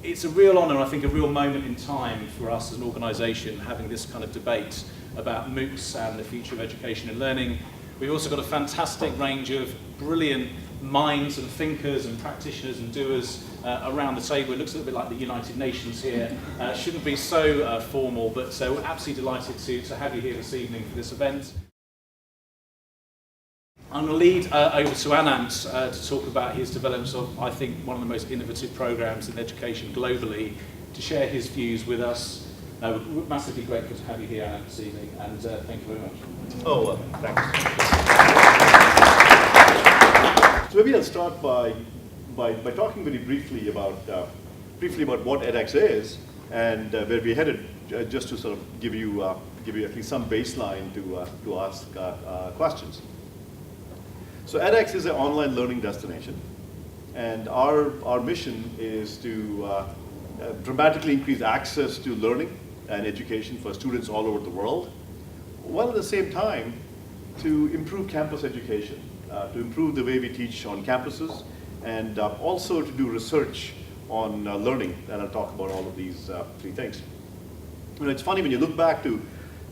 it's a real honour, I think a real moment in time for us as an organisation having this kind of debate about MOOCs and the future of education and learning. We've also got a fantastic range of brilliant minds and thinkers and practitioners and doers around the table. It looks a little bit like the United Nations here. Shouldn't be so formal, but we're absolutely delighted to have you here this evening for this event. I'm going to lead over to Anant to talk about his developments of, I think, one of the most innovative programs in education globally, to share his views with us. We're massively grateful to have you here, Anant, this evening, and thank you very much. Oh, thanks. So maybe I'll start by talking very briefly about what edX is and where we're headed, just to sort of give you at least some baseline to ask questions. So edX is an online learning destination, and our mission is to dramatically increase access to learning and education for students all over the world, while at the same time to improve campus education, to improve the way we teach on campuses, and also to do research on learning, and I'll talk about all of these three things. You know, it's funny when you look back to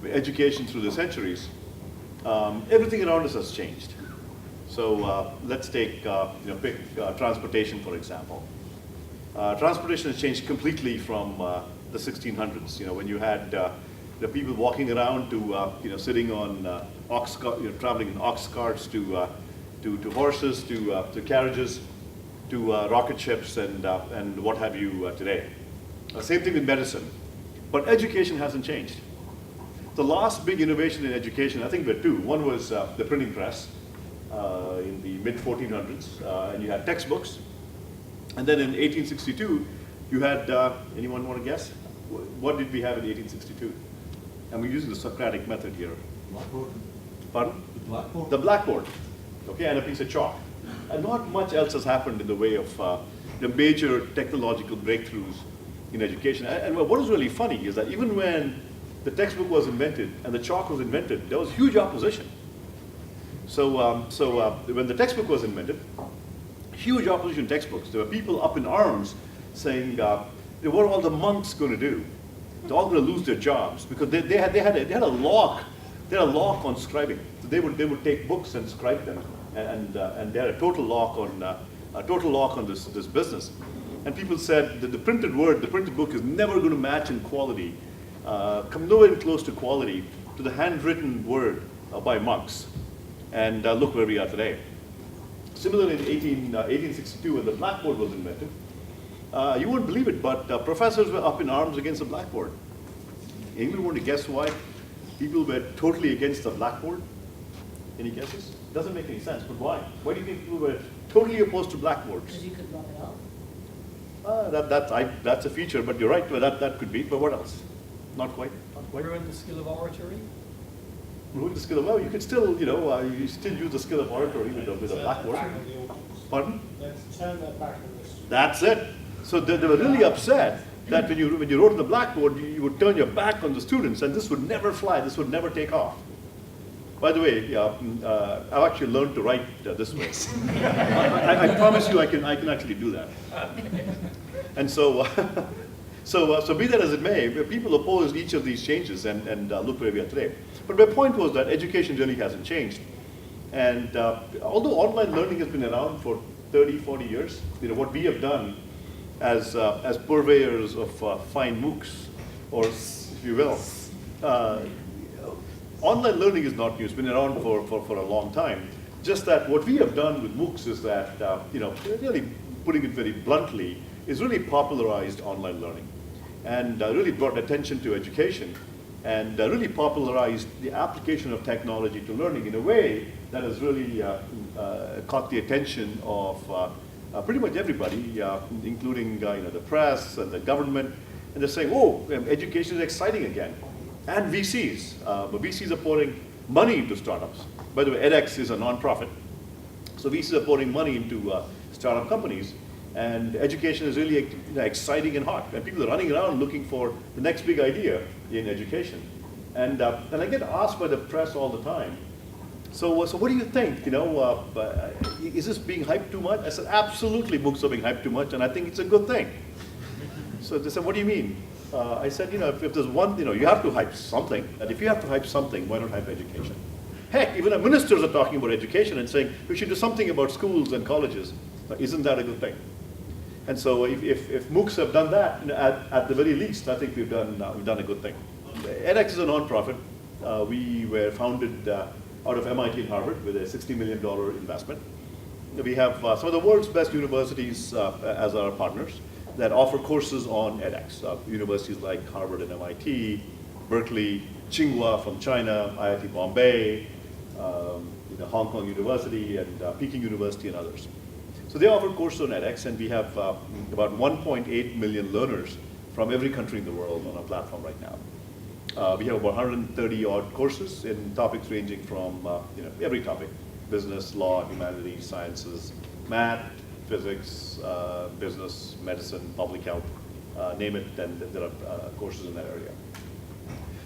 education through the centuries, everything around us has changed. So let's take, pick transportation, for example. Transportation has changed completely from the 1600s. You know, when you had the people walking around to, sitting on ox cart, traveling in ox carts, to horses, to carriages, to rocket ships, and what have you today. Same thing with medicine. But education hasn't changed. The last big innovation in education, I think there were two. One was the printing press in the mid-1400s, and you had textbooks. And then in 1862, you had, anyone want to guess? What did we have in 1862? And we're using the Socratic method here. Blackboard. Pardon? The blackboard. The blackboard, okay, and a piece of chalk. And not much else has happened in the way of the major technological breakthroughs in education. And what is really funny is that even when the textbook was invented and the chalk was invented, there was huge opposition. So, when the textbook was invented, huge opposition to textbooks. There were people up in arms saying, what are all the monks going to do? They're all going to lose their jobs, because they had a lock. They had a lock on scribing. So they would take books and scribe them, and they had a total lock on this business. And people said that the printed book is never going to match in quality, come nowhere close to quality to the handwritten word by monks. And look where we are today. Similarly, in 1862, when the blackboard was invented, you wouldn't believe it, but professors were up in arms against the blackboard. Anyone want to guess why people were totally against the blackboard? Any guesses? Doesn't make any sense, but why? Why do you think people were totally opposed to blackboards? Because you could rub it off. That's a feature, but you're right, that could be, but what else? Not quite. Ruin the skill of oratory? Ruin the skill of, well, you could still, you still use the skill of oratory with a blackboard. Pardon? Let's turn that back on this. That's it. So they were really upset that when you wrote on the blackboard, you would turn your back on the students, and this would never fly, this would never take off. By the way, I've actually learned to write this way. I promise you I can actually do that. And so, so be that as it may, people opposed each of these changes, and look where we are today. But my point was that education really hasn't changed. And although online learning has been around for 30, 40 years, what we have done as purveyors of fine MOOCs, or if you will, online learning is not new. It's been around for a long time. Just that what we have done with MOOCs is that, really putting it very bluntly, is really popularized online learning, and really brought attention to education, and really popularized the application of technology to learning in a way that has really caught the attention of pretty much everybody, including the press and the government, and they're saying, oh, education is exciting again. And VCs, but VCs are pouring money into startups. By the way, edX is a nonprofit, so VCs are pouring money into startup companies, and education is really exciting and hot, and people are running around looking for the next big idea in education. And I get asked by the press all the time, so what do you think? Is this being hyped too much? I said, absolutely, MOOCs are being hyped too much, and I think it's a good thing. So they said, what do you mean? I said, if there's one, you have to hype something. And if you have to hype something, why not hype education? Heck, even our ministers are talking about education and saying we should do something about schools and colleges. Isn't that a good thing? And so if MOOCs have done that, at the very least, I think we've done a good thing. edX is a nonprofit. We were founded out of MIT and Harvard with a $60 million investment. We have some of the world's best universities as our partners that offer courses on edX. Universities like Harvard and MIT, Berkeley, Tsinghua from China, IIT Bombay, Hong Kong University, and Peking University, and others. So they offer courses on edX, and we have about 1.8 million learners from every country in the world on our platform right now. We have about 130 odd courses in topics ranging from every topic: business, law, humanities, sciences, math, physics, business, medicine, public health, name it, and there are courses in that area.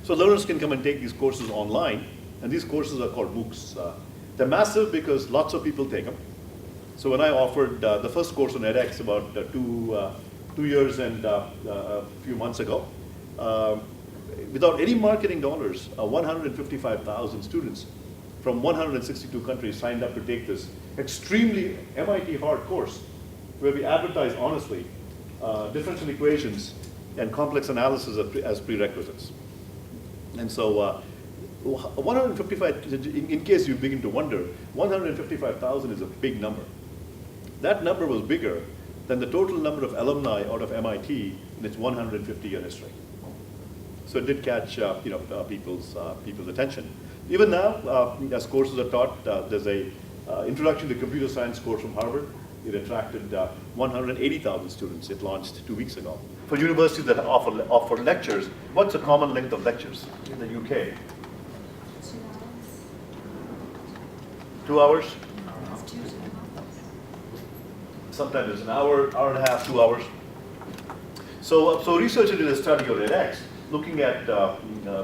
So learners can come and take these courses online, and these courses are called MOOCs. They're massive because lots of people take them. So when I offered the first course on edX about 2 years and a few months ago, without any marketing dollars, 155,000 students from 162 countries signed up to take this extremely MIT hard course where we advertise honestly differential equations and complex analysis as prerequisites. And so 155, in case you begin to wonder, 155,000 is a big number. That number was bigger than the total number of alumni out of MIT in its 150-year history. So it did catch people's attention. Even now, as courses are taught, there's a Introduction to Computer Science course from Harvard. It attracted 180,000 students. It launched 2 weeks ago. For universities that offer lectures, what's the common length of lectures in the UK? 2 hours? Sometimes it's an hour, hour and a half, 2 hours. So researchers did a study on edX looking at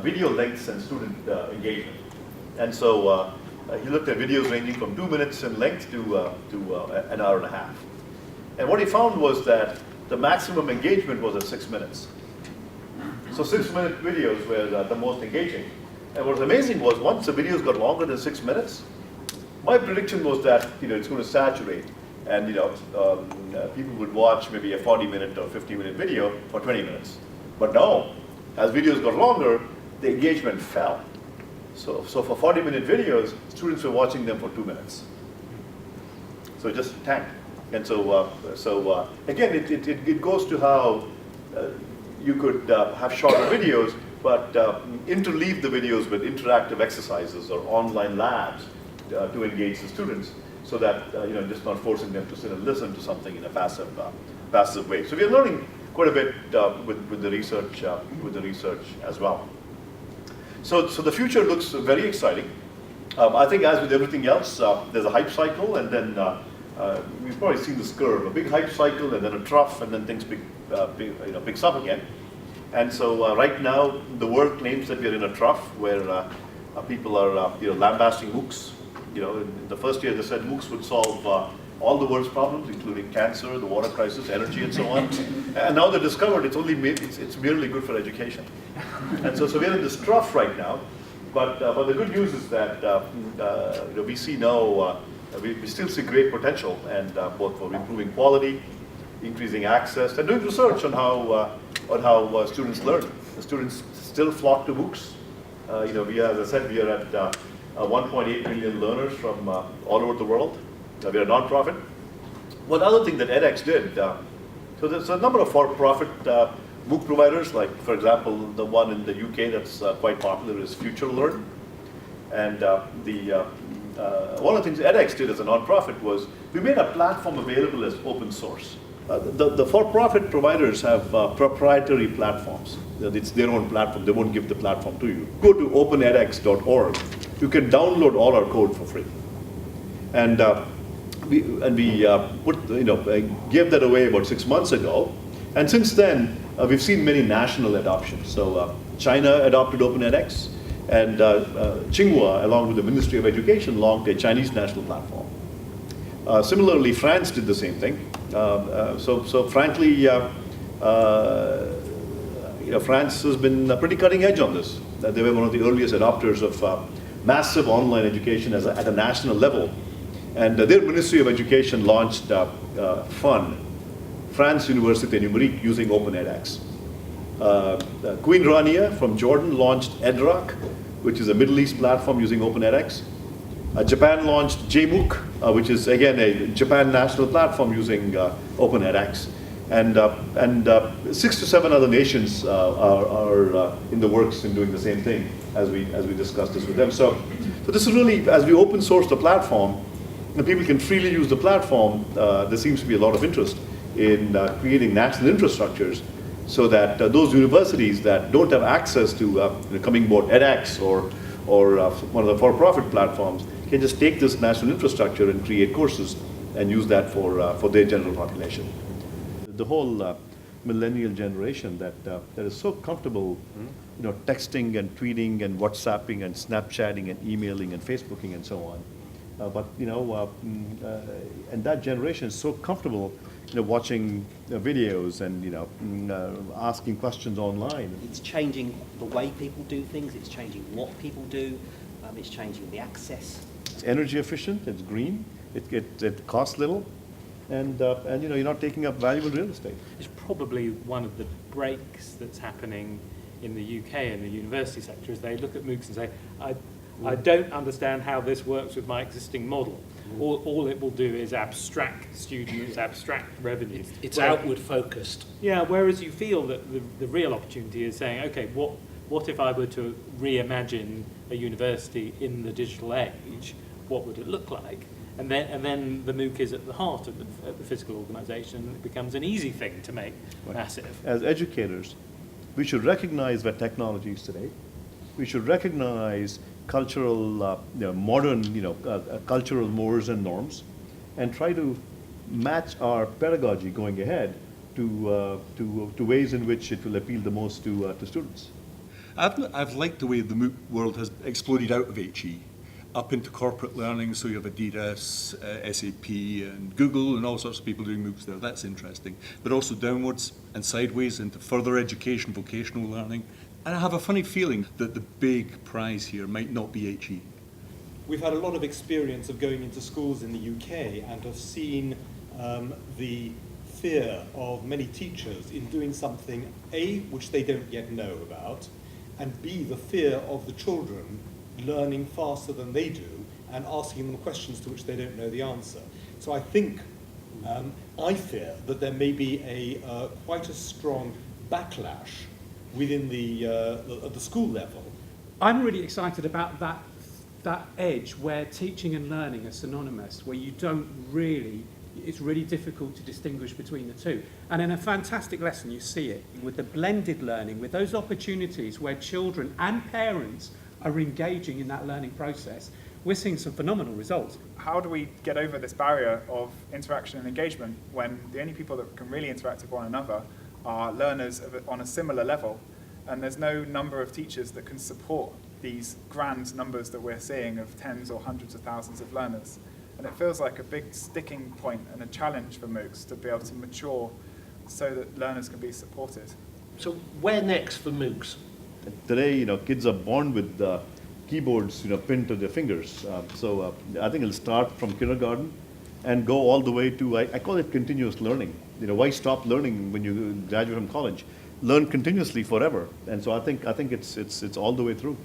video lengths and student engagement. And so he looked at videos ranging from 2 minutes in length to an hour and a half. And what he found was that the maximum engagement was at 6 minutes. So 6-minute videos were the most engaging. And what was amazing was once the videos got longer than 6 minutes, my prediction was that it's going to saturate, and people would watch maybe a 40-minute or 50-minute video for 20 minutes. But no, as videos got longer, the engagement fell. So for 40-minute videos, students were watching them for 2 minutes. So it just tanked. And so again, it goes to how you could have shorter videos, but interleave the videos with interactive exercises or online labs to engage the students, so that just not forcing them to sit and listen to something in a passive way. So we are learning quite a bit with the research as well. So the future looks very exciting. I think as with everything else, there's a hype cycle, and then we've probably seen this curve: a big hype cycle, and then a trough, and then things picks up again. And so right now, the world claims that we're in a trough where people are lambasting MOOCs. In the first year they said MOOCs would solve all the world's problems, including cancer, the water crisis, energy, and so on. And now they discovered it's merely good for education. And so we're in this trough right now. But the good news is that we see now we still see great potential, and both for improving quality, increasing access, and doing research on how students learn. The students still flock to MOOCs. As I said, we are at 1.8 million learners from all over the world. We're a nonprofit. One other thing that edX did, so there's a number of for-profit MOOC providers, like, for example, the one in the UK that's quite popular is FutureLearn. And one of the things edX did as a nonprofit was we made a platform available as open source. The for-profit providers have proprietary platforms. It's their own platform. They won't give the platform to you. Go to openedx.org. You can download all our code for free. And we gave that away about 6 months ago. And since then, we've seen many national adoptions. So China adopted OpenEdX, and Tsinghua, along with the Ministry of Education, launched a Chinese national platform. Similarly, France did the same thing. So frankly, France has been pretty cutting edge on this. They were one of the earliest adopters of massive online education at a national level. And their Ministry of Education launched FUN, France Université Numérique, using Open edX. Queen Rania from Jordan launched EdRock, which is a Middle East platform using Open edX. Japan launched JMOOC, which is again a Japan national platform using Open edX. And 6 to 7 other nations are in the works in doing the same thing as we discussed this with them. So this is really, as we open source the platform, and people can freely use the platform, there seems to be a lot of interest in creating national infrastructures so that those universities that don't have access to coming board edX or one of the for-profit platforms can just take this national infrastructure and create courses and use that for their general population. The whole millennial generation that is so comfortable, texting and tweeting and WhatsApping and Snapchatting and emailing and Facebooking and so on. And that generation is so comfortable, watching videos and asking questions online. It's changing the way people do things. It's changing what people do. It's changing the access. It's energy efficient. It's green. It costs little. And you're not taking up valuable real estate. It's probably one of the breaks that's happening in the UK in the university sector is they look at MOOCs and say, I don't understand how this works with my existing model. All it will do is abstract students, abstract revenue. It's outward focused. Yeah, whereas you feel that the real opportunity is saying, okay, what if I were to reimagine a university in the digital age? What would it look like? And then the MOOC is at the heart of the physical organisation, and it becomes an easy thing to make massive. As educators, we should recognize where technology is today. We should recognize cultural, modern, cultural mores and norms, and try to match our pedagogy going ahead to ways in which it will appeal the most to students. I've liked the way the MOOC world has exploded out of HE. Up into corporate learning, so you have Adidas, SAP and Google and all sorts of people doing MOOCs there, that's interesting. But also downwards and sideways into further education, vocational learning. And I have a funny feeling that the big prize here might not be HE. We've had a lot of experience of going into schools in the UK and have seen the fear of many teachers in doing something, A, which they don't yet know about, and B, the fear of the children learning faster than they do and asking them questions to which they don't know the answer. So I think, I fear that there may be quite a strong backlash within at the school level. I'm really excited about that edge where teaching and learning are synonymous, where you don't really, it's really difficult to distinguish between the two. And in a fantastic lesson you see it with the blended learning, with those opportunities where children and parents are engaging in that learning process. We're seeing some phenomenal results. How do we get over this barrier of interaction and engagement when the only people that can really interact with one another are learners on a similar level, and there's no number of teachers that can support these grand numbers that we're seeing of tens or hundreds of thousands of learners? And it feels like a big sticking point and a challenge for MOOCs to be able to mature so that learners can be supported. So where next for MOOCs? Today, kids are born with keyboards, pinned to their fingers. So I think it'll start from kindergarten and go all the way to, I call it continuous learning. Why stop learning when you graduate from college? Learn continuously forever. And so I think it's all the way through.